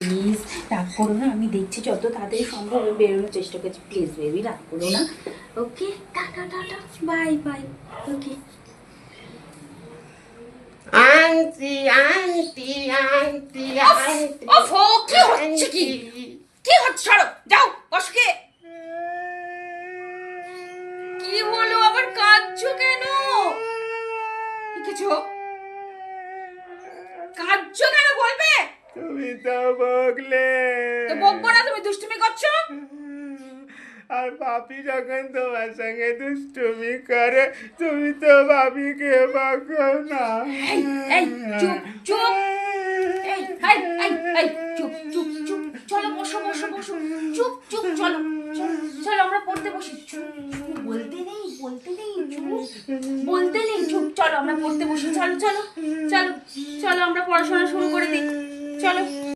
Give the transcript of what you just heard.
Please রাগ করো না, আমি দেখছি যত তাড়াতাড়ি সম্ভব আমি বেরোনোর চেষ্টা করছি। প্লিজ বেবি রাগ করো না। ওকে, টাটা টাটা, বাই বাই। ওকে। আন্টি আন্টি আন্টি আন্টি ওফো, কি হচ্ছে কি? কি হচ্ছে? ছাড়ো, যাও বসকে। কি হলো আবার, কাঁদছো কেন? কিছু কাঁদছো কেন বলবে? তুমি তো বকলে। তো বকবো না, তুমি দুষ্টুমি করছো। আর বাপি যখন তোমার সঙ্গে দুষ্টুমি করে তুমি তো বাপিকে বকো না। এই এই চুপ চুপ, এই এই এই এই চুপ চুপ চুপ, চলো বসো বসো বসো, চুপ চুপ, চলো চলো চলো আমরা পড়তে বসি। চুপ চুপ, বলতে নেই চুপ, বলতে নেই চুপ, চলো আমরা পড়তে বসি। চলো চলো চলো চলো আমরা পড়াশোনা শুরু করে দিই, চলো।